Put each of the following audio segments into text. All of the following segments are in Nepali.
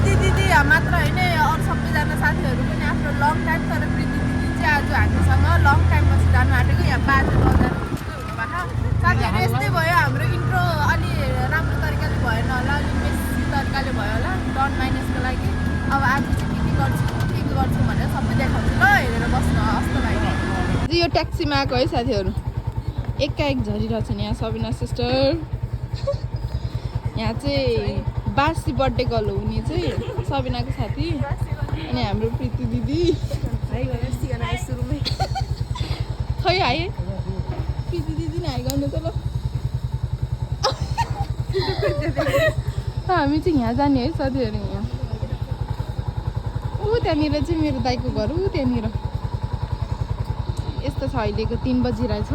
प्रीति दिदी मात्र होइन अरू सबैजना साथीहरू पनि आफ्नो लङ टाइम तर प्रीति दिदी चाहिँ आज हामीसँग लङ टाइमपछि जानु आँटेको यहाँ बाजे बजाएर जस्तै हुनुभएको साथीहरू यस्तै भयो हाम्रो इन्ट्रो अलि राम्रो तरिकाले भएन होला अलि बेसी तरिकाले भयो होला डन माइनसको लागि अब आज चाहिँ के गर्छु भनेर सबै देखाउँछु ल हेरेर बस्नु हस्त भाइ यो ट्याक्सीमा आएको है साथीहरू एकाएक झरिरहेछ नि यहाँ सबिना सिस्टर यहाँ चाहिँ बासी बर्थडे गर्ल हुने चाहिँ सबिनाको साथी अनि हाम्रो प्रीति दिदी खै आए प्रीति दिदी नै आइ गर्नु त ल हामी चाहिँ यहाँ जाने है साथीहरू यहाँ ऊ त्यहाँनिर चाहिँ मेरो दाइको घर ऊ त्यहाँनिर यस्तो छ अहिलेको 3 बजिरहेछ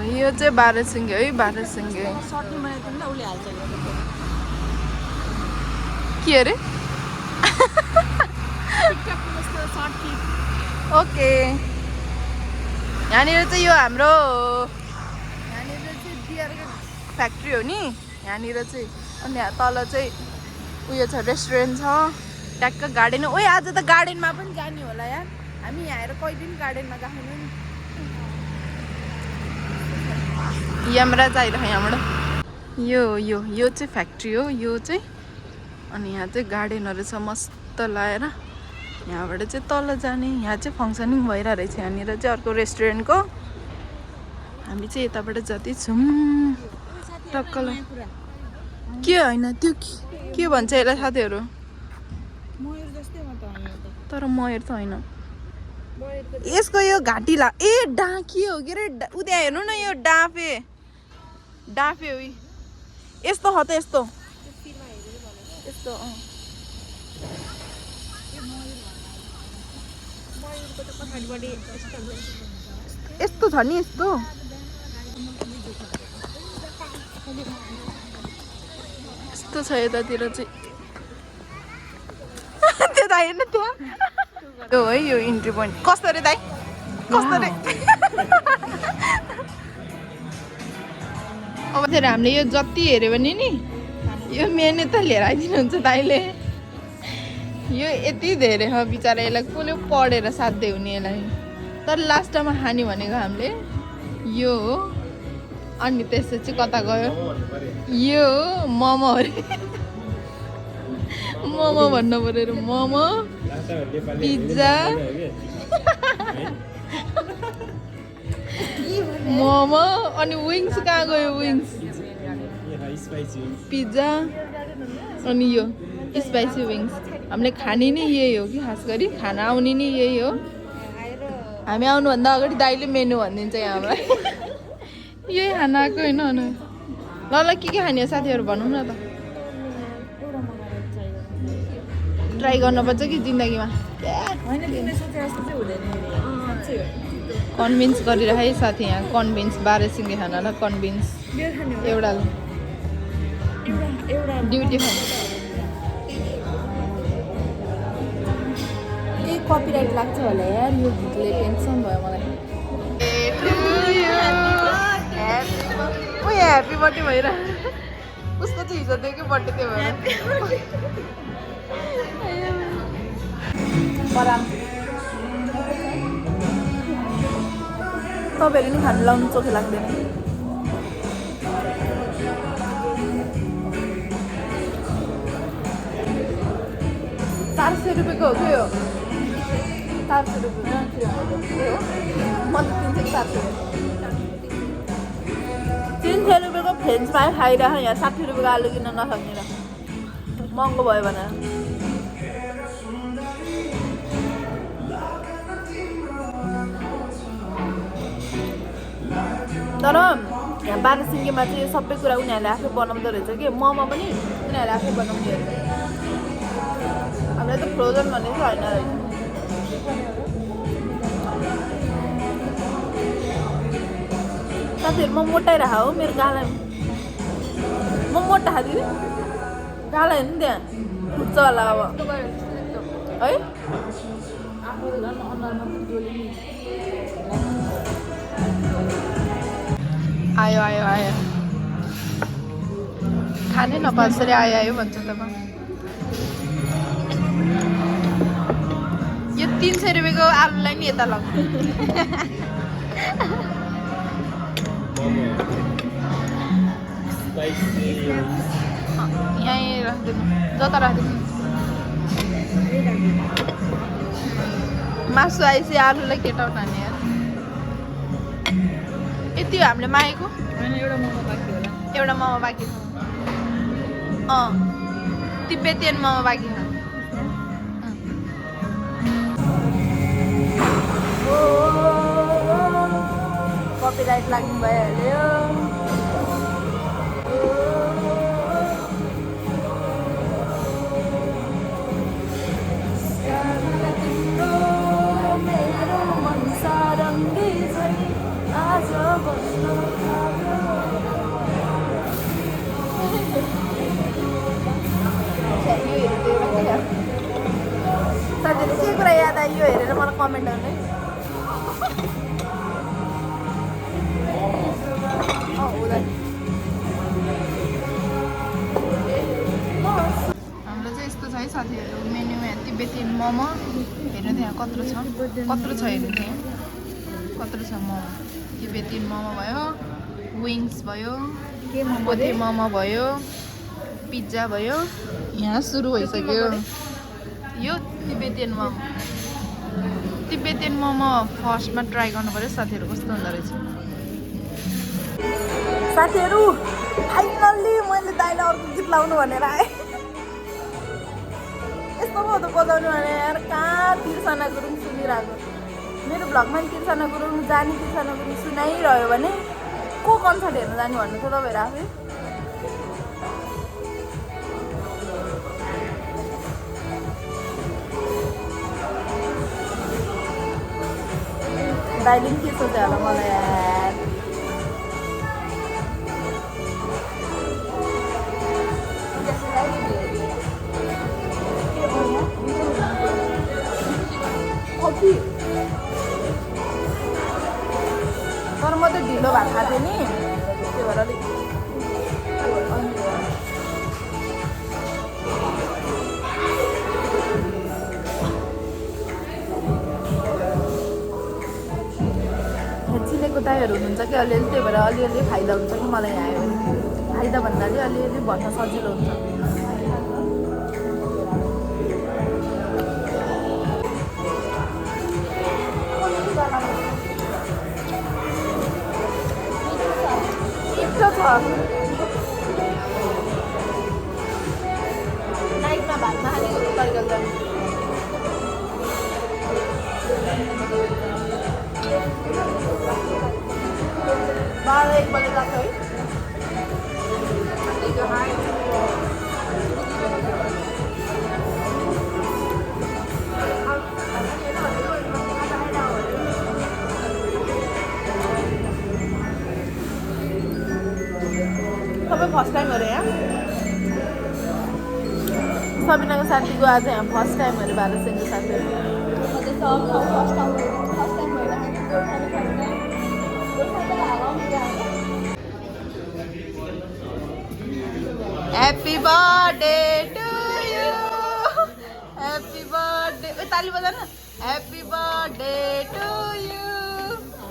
यो चाहिँ 12 सिङ्गे है 12 सिङ्गे के अरे ओके यहाँनिर चाहिँ यो हाम्रो यहाँनिर चाहिँ बियरको फ्याक्ट्री हो नि यहाँनिर चाहिँ अनि तल चाहिँ उयो छ रेस्टुरेन्ट छ ट्याक्क गार्डन ओ आज त गार्डनमा पनि जाने होला यार हामी यहाँ आएर कहिले पनि गार्डनमा गएन नि यमराज आइरहेको यहाँबाट यो चाहिँ फ्याक्ट्री हो यो चाहिँ अनि यहाँ चाहिँ गार्डनहरू छ मस्त लाएर यहाँबाट चाहिँ तल जाने यहाँ चाहिँ फङ्सनिङ भइरहेको रहेछ यहाँनिर चाहिँ अर्को रेस्टुरेन्टको हामी चाहिँ यताबाट जाँदैछौँ टक्कल के होइन त्यो के भन्छ यसलाई साथीहरू तर मयर त होइन यसको यो घाँटी ला ए डाँकी हो के अरे उद्या हेर्नु न यो डाँफे हो यस्तो हो त यस्तो यस्तो छ नि यस्तो यस्तो छ यतातिर चाहिँ त्यो दाइ हेर्नु त्यहाँ यो है यो इन्ट्री पोइन्ट कस्तो रे दाइ कस्तो रे अब फेरि हामीले यो जति हेऱ्यो भने नि यो मेन त लिएर आइदिनुहुन्छ दाइले यो यति धेरै हो बिचरा यसलाई कसले पढेर साध्य हुने यसलाई तर लास्टमा खाने भनेको हामीले यो हो अनि त्यसपछि कता गयो यो मोमो अरे मोमो भन्नु पर्यो मोमो पिज्जा मोमो अनि विङ्स कहाँ गयो विङ्स पिज्जा अनि यो स्पाइसी विङ्स हामीले खाने नै यही हो कि खास गरी खाना आउने नै यही हो हामी आउनुभन्दा अगाडि दाइले मेनु भनिदिन्छ यहाँलाई यही खाना आएको होइन ल के खाने हो साथीहरू भनौँ न त ट्राई गर्नुपर्छ कि जिन्दगीमा कन्भिन्स गरिरह है साथी यहाँ कन्भिन्स 12 सिङ्गे खानालाई कन्भिन्स एउटा ड्युटी खानु यही कपिराइट लाग्छ होला यार यो गीतले टेन्सन भयो मलाई ह्याप्पी बर्थडे भइरह उसको चाहिँ हिजो दियो कि बर्थडे त्यो भएर तपाईँहरूले नि खानु लाउनु चोखो लाग्दैन 400 रुपियाँको हो कि यो 400 रुपियाँ म त 300 रुपियाँको फ्रेन्च फ्राई खाइरह यहाँ 60 रुपियाँको आलु किन्न नसक्ने र महँगो भयो भनेर तर यहाँ 12 सिङ्गेमा चाहिँ यो सबै कुरा उनीहरूले आफै बनाउँदो रहेछ कि मोमो पनि उनीहरूले आफै बनाउने रहेछ हामीलाई त फ्रोजन भन्ने चाहिँ होइन रहेछ साथीहरू म मोटाइरह हो मेरो गाला म मोटा खाँदिनँ गाला हेर्नु त्यहाँ फुट्छ होला अब है आयो खानै नपासरी आयो भन्छ त म यो 300 रुपियाँको आलुलाई नि यता लग यहीँ राखिदिनु जता राखिदिनु मासु आएपछि आलुलाई केटाउन हाने यार यति हो हामीले मागेको एउटा मोमो बाँकी छ तिब्बतियन मोमो बाँकी छ कपिराइट लाग्नु भइहाल्यो साथीहरू के कुरा याद आयो हेरेर मलाई कमेन्ट गर्ने हाम्रो चाहिँ यस्तो छ है साथीहरू मेन्युमा तिब्बतियन मोमो हेर्नु त्यहाँ कत्रो छ हेर्नु त्यहाँ कत्रो छ मोमो तिब्बतियन मोमो भयो विङ्स भयो पोथे मोमो भयो पिज्जा भयो यहाँ सुरु भइसक्यो यो तिब्बतियन मोमो फर्स्टमा ट्राई गर्नु पर्यो साथीहरू कस्तो हुँदो रहेछ साथीहरू फाइनल्ली मैले दाइलाई अर्को गीत लाउनु भनेर आएँ यस्तो पो त बजाउनु भने यार कहाँ तिर्सना गुरुङ सुनिरहेको मेरो भ्लगमा तिर्सना गुरुङ जाने तिर्सना गुरुङ सुनाइरह्यो भने को कन्सर्ट हेर्न जाने भन्नु थियो तपाईँहरू आफै दाइले पनि के सोच्यो होला मलाई यार तर म त ढिलो भएको थिएँ नि त्यही भएर अलिक चिनेको दाइहरू हुनुहुन्छ कि अलिअलि त्यही भएर अलिअलि फाइदा हुन्छ कि मलाई यहाँ आयो भने फाइदा भन्नाले अलिअलि भन्न सजिलो हुन्छ मिठो छ नाइटमा भातमा खानेको तरिका जाने बाह्र 1 बजे लाग्छ है तपाईँ फर्स्ट टाइम हो यहाँ सबिनाको साथीको आज यहाँ फर्स्ट टाइम हो भारतसेनको साथीहरू Happy birthday to you. Happy birthday. ताली बजा न. Happy birthday to you.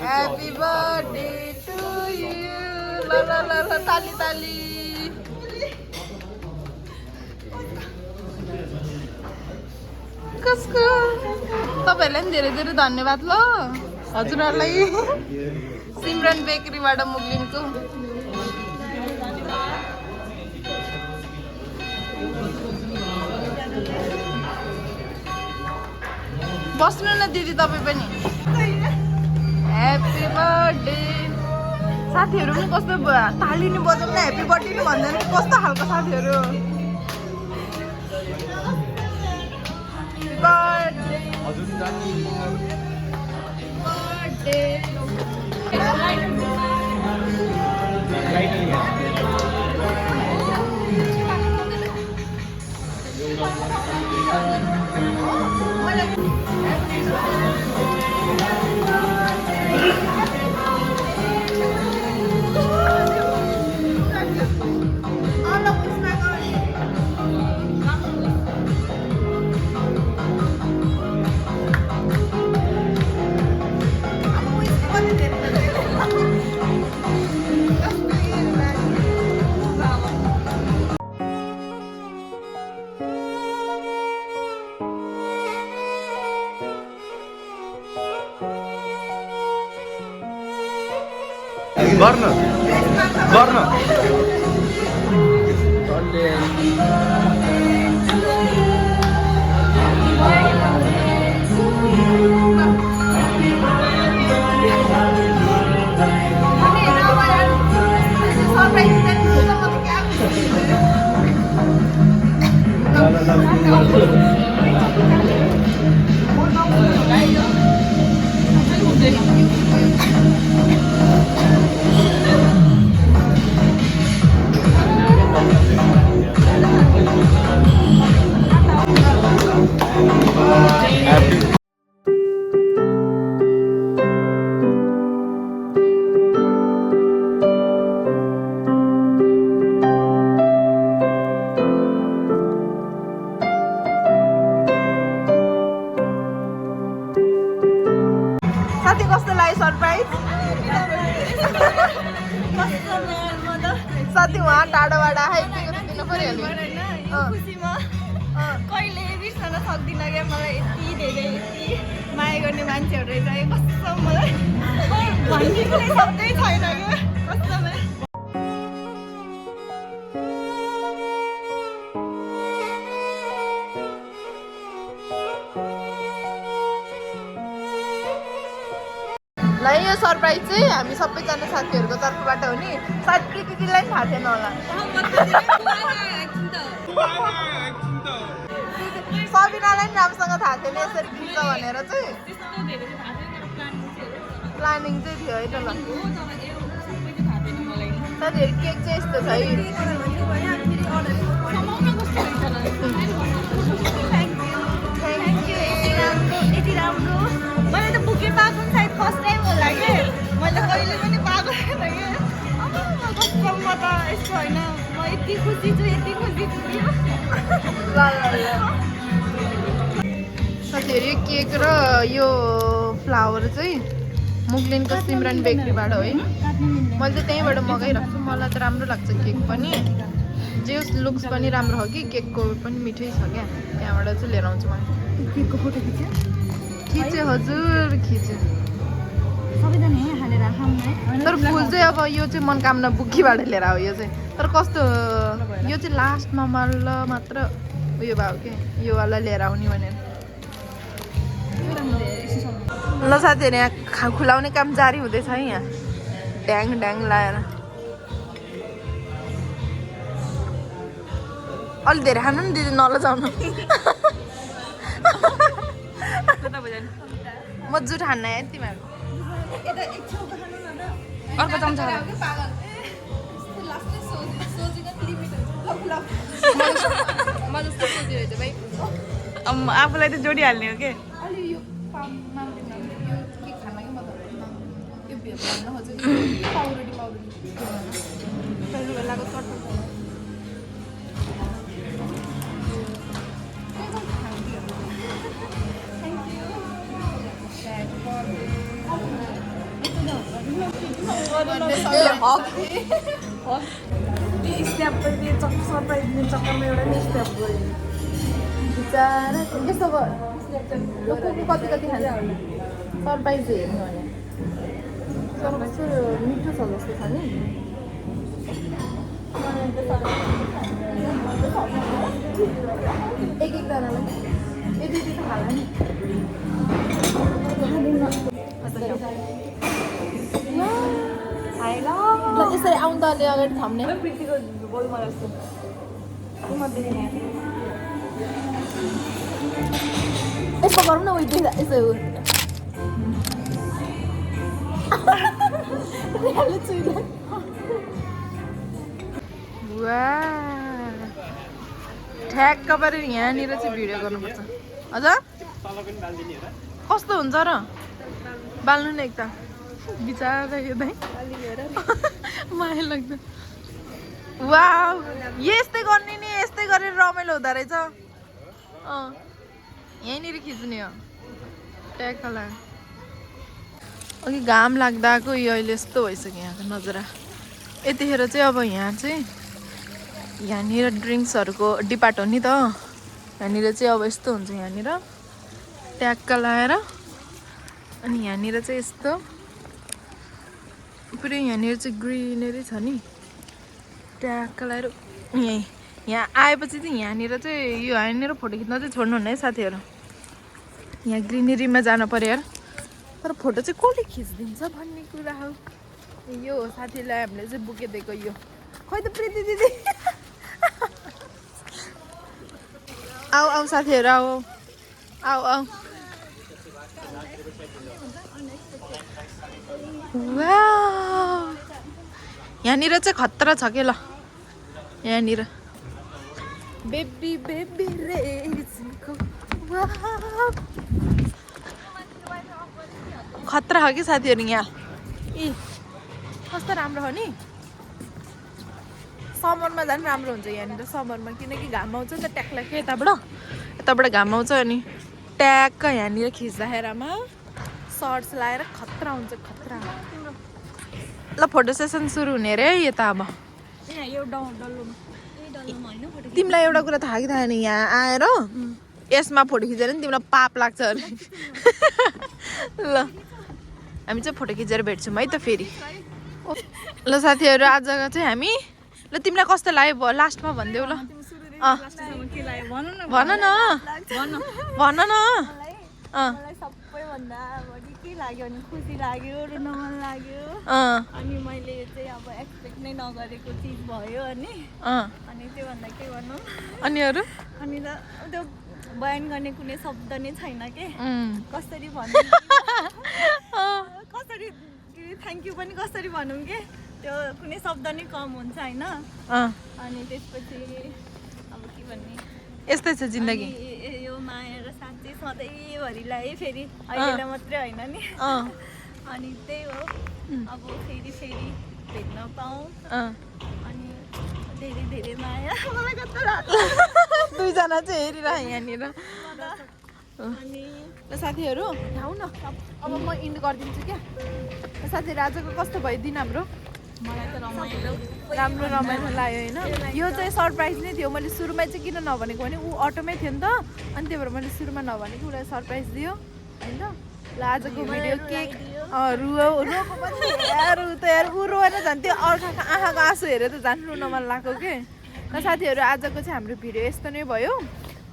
Happy birthday to you. La la la la ताली ताली. कसको तपाईहरुलाई पनि धेरै धेरै धन्यवाद ल हजुरहरुलाई सिमरन बेकरीबाट मुगलिनको बस्नु न दिदी तपाईँ पनि ह्यापी बर्थडे साथीहरू पनि कस्तो ताली नि बजाउन ह्यापी बर्थडे नि भन्दैन कस्तो खालको साथीहरू बर्थडे गर्न गर्न साथी कस्तो लाग्यो सरप्राइज साथी उहाँ टाढोबाट आइदिनु दिनु पर्यो खुसीमा कहिले बिर्सन सक्दिनँ क्या मलाई यति धेरै यति माया गर्ने मान्छेहरू रहेछ कस्तो मलाई भन्ने कुनै शब्दै छैन क्या कस्तो ल यो सरप्राइज चाहिँ हामी सबैजना साथीहरूको तर्फबाट हो नि सायद प्रीतिलाई थाहा थिएन होला सबिनालाई पनि राम्रोसँग थाहा थिएन यसरी दिन्छ भनेर चाहिँ प्लानिङ चाहिँ थियो है त ल साथीहरू केक चाहिँ यस्तो छ है यति राम्रो मैले त बुके पाएको सायद फर्स्ट टाइम होला कि मैले कहिले पनि पाएको छैन कि कस्तो म त यस्तो होइन म यति खुसी छु साथीहरू यो केक र यो फ्लावर चाहिँ मुगलिनको सिमरन बेकरीबाट हो है मैले चाहिँ त्यहीँबाट मगाइरहेको छु मलाई त राम्रो लाग्छ केक पनि जे लुक्स पनि राम्रो हो कि केकको पनि मिठै छ क्या त्यहाँबाट चाहिँ लिएर आउँछु मैले केकको फोटो खिचेँ हजुर खिचेँ सबैजना यहीँ हालेर खाऊँ है तर फुल चाहिँ अब यो चाहिँ मनकामना बुक्कीबाट लिएर आऊ यो चाहिँ तर कस्तो यो चाहिँ लास्टमा मात्र उयो भयो कि यो वाला लिएर आउने भनेर ल साथीहरू यहाँ खुलाउने काम जारी हुँदैछ है यहाँ ड्याङ ड्याङ लाएर अलि धेरै खानु नि दिदी नलजाउनु म जुट खान्न है तिमीहरू अर्को चम्चा आफूलाई त जोडिहाल्ने हो के सरप्राइज दिने चक्करमा एउटा नि स्टेप गऱ्यो बिचारा यस्तो कति कति खान्छ सरप्राइज हेर्नु भने तर कस्तो मिठो छ जस्तो छ नि एक एकजनालाई यति यति त खाला नि यसरी आउँदा अलि अगाडि थाम्ने यसो गरौँ न उयो यसो ठ्याक्क पारेर यहाँनिर चाहिँ भिडियो गर्नुपर्छ हजुर कस्तो हुन्छ र बाल्नु नि एक त बिचारा यो दाइ माया लाग्छ वाउ यस्तै गर्ने नि यस्तै गरेर रमाइलो हुँदो रहेछ यहीँनिर खिच्ने हो ट्याक्कला अघि घाम लाग्दाको यो अहिले यस्तो भइसक्यो यहाँको नजरा यतिखेर चाहिँ अब यहाँ चाहिँ यहाँनिर ड्रिङ्क्सहरूको डिपार्ट हो नि त यहाँनिर चाहिँ अब यस्तो हुन्छ यहाँनिर ट्याक्क लाएर अनि यहाँनिर चाहिँ यस्तो पुरै यहाँनिर चाहिँ ग्रिनरी छ नि ट्याक्क लगाएर यहाँ आएपछि चाहिँ यहाँनिर चाहिँ यहाँनिर फोटो खिच्न चाहिँ छोड्नुहुन्न है साथीहरू यहाँ ग्रिनेरीमा जानु पर्यो यार तर फोटो चाहिँ कसले खिचिदिन्छ भन्ने कुरा हो यो हो साथीलाई हामीले चाहिँ बुके दिएको यो खै त प्रीति दिदी आऊ आऊ साथीहरू आऊ आऊ आऊ वाउ यहाँनिर चाहिँ खतरा छ के ल यहाँनिर बेबी बेबी रेजको खतरा हो कि साथीहरू यहाँ ए कस्तो राम्रो हो नि समरमा झन् राम्रो हुन्छ यहाँनिर समरमा किनकि घाम आउँछ नि त ट्याक्क यताबाट घाम आउँछ अनि ट्याक्क यहाँनिर खिच्दाखेरिमा सर्ट्स लगाएर खतरा हुन्छ खतरा ल फोटो सेसन सुरु हुने अरे है यता अब तिमीलाई एउटा कुरा थाहा कि थाहा नि यहाँ आएर यसमा फोटो खिचेर नि तिमीलाई पाप लाग्छ अरे ल हामी चाहिँ फोटो खिचेर भेट्छौँ है त फेरि ल साथीहरू आजको चाहिँ हामी ल तिमीलाई कस्तो लाग्यो लास्टमा भनिदेऊ ल भन न भन न मलाई सबैभन्दा बढी के लाग्यो भने खुसी लाग्यो रुन मन लाग्यो अनि मैले यो चाहिँ अब एक्सपेक्ट नै नगरेको चिज भयो अनि त्योभन्दा के भन्नु अनि अरू अनि त त्यो बयान गर्ने कुनै शब्द नै छैन के कसरी भन्नु कसरी थ्याङ्क यू पनि कसरी भनौँ के त्यो कुनै शब्द नै कम हुन्छ होइन अनि त्यसपछि अब के भन्ने यस्तै छ जिन्दगी यो माया र साथ चाहिँ सधैँभरिलाई फेरि अहिलेलाई मात्रै होइन नि अनि त्यही हो अब फेरि भेट्न पाऊँ अनि धेरै धेरै माया मलाई कस्तो लाग्छ दुईजना चाहिँ हेरिरह यहाँनिर अनि ल साथीहरू आऊ न अब म इन्ड गरिदिन्छु क्या साथीहरू आजको कस्तो भयो दिन हाम्रो मलाई त रमाइलो राम्रो रमाइलो लाग्यो होइन यो चाहिँ सरप्राइज नै थियो मैले सुरुमा चाहिँ किन नभनेको भने ऊ अटोमै थियो नि त अनि त्यही भएर मैले सुरुमा नभनेको उसलाई सरप्राइज दियो होइन ल आजको भिडियो केक रोको पनि त यार ऊ रोएर झन् त्यो अर्काको आँखाको आँसु हेरेर त झन् रुन मन लाग्यो के र साथीहरू आजको चाहिँ हाम्रो भिडियो यस्तो नै भयो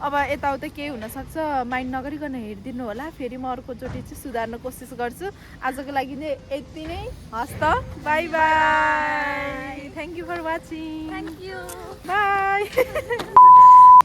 अब यताउता केही हुनसक्छ माइन्ड नगरिकन हेरिदिनु होला फेरि म अर्कोचोटि चाहिँ सुधार्न कोसिस गर्छु आजको लागि नै यति नै हस् त bye bye thank you for watching thank you by